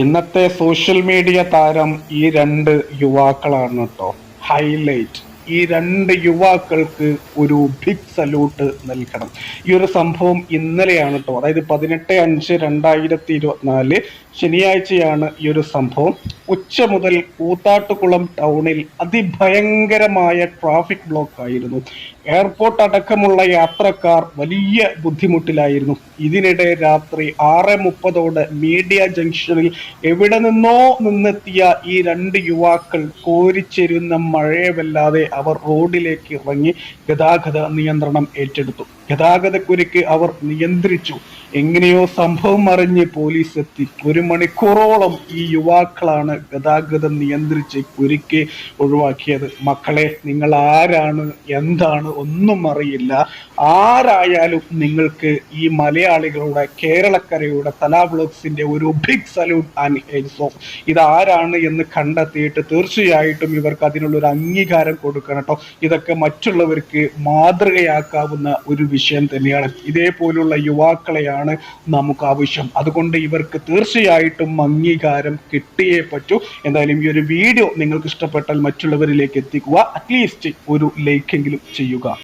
ഇന്നത്തെ social media താരം ഈ രണ്ട് യുവാക്കളാണ് കേട്ടോ. ഹൈലൈറ്റ്. ഈ രണ്ട് യുവാക്കൾക്ക് ഒരു ബിഗ് സല്യൂട്ട് നൽകണം. ഈ ഒരു സംഭവം ഇന്നലെയാണ് കേട്ടോ, അതായത് 18/5/2024 ശനിയാഴ്ചയാണ് ഈ ഒരു സംഭവം. ഉച്ച മുതൽ കൂത്താട്ടുകുളം ടൗണിൽ അതിഭയങ്കരമായ ട്രാഫിക് ബ്ലോക്ക് ആയിരുന്നു. എയർപോർട്ട് അടക്കമുള്ള യാത്രക്കാർ വലിയ ബുദ്ധിമുട്ടിലായിരുന്നു. ഇതിനിടെ രാത്രി 6:30 മീഡിയ ജംഗ്ഷനിൽ എവിടെ നിന്നെത്തിയ ഈ രണ്ട് യുവാക്കൾ കോരിച്ചെരുന്ന മഴയവല്ലാതെ അവർ റോഡിലേക്ക് ഇറങ്ങി ഗതാഗത നിയന്ത്രണം ഏറ്റെടുത്തു. ഗതാഗതക്കുരുക്ക് അവർ നിയന്ത്രിച്ചു. എങ്ങനെയോ സംഭവം അറിഞ്ഞ് പോലീസ് എത്തി. 1 മണിക്കൂറോളം ഈ യുവാക്കളാണ് ഗതാഗതം നിയന്ത്രിച്ച് കുരുക്ക് ഒഴിവാക്കിയത്. മക്കളെ, നിങ്ങൾ ആരാണ് എന്താണ് ഒന്നും അറിയില്ല. ആരായാലും നിങ്ങൾക്ക് ഈ മലയാളികളുടെ കേരളക്കരയുടെ തല വ്ലോഗ്സിന്റെ ഒരു big salute and hats off. ഇതാരാണ് എന്ന് കണ്ടെത്തിയിട്ട് തീർച്ചയായിട്ടും ഇവർക്ക് അതിനുള്ള ഒരു അംഗീകാരം കൊടുക്കണം കേട്ടോ. ഇതൊക്കെ മറ്റുള്ളവർക്ക് മാതൃകയാക്കാവുന്ന ഒരു വിഷയം തന്നെയാണ്. ഇതേപോലുള്ള യുവാക്കളെയാണ് നമുക്ക് ആവശ്യം. അതുകൊണ്ട് ഇവർക്ക് തീർച്ചയായിട്ടും അംഗീകാരം കിട്ടിയേ പറ്റൂ. എന്തായാലും ഈ ഒരു വീഡിയോ നിങ്ങൾക്ക് ഇഷ്ടപ്പെട്ടാൽ മറ്റുള്ളവരിലേക്ക് എത്തിക്കുക. അറ്റ്ലീസ്റ്റ് ഒരു ലൈക്ക് എങ്കിലും ചെയ്യുക.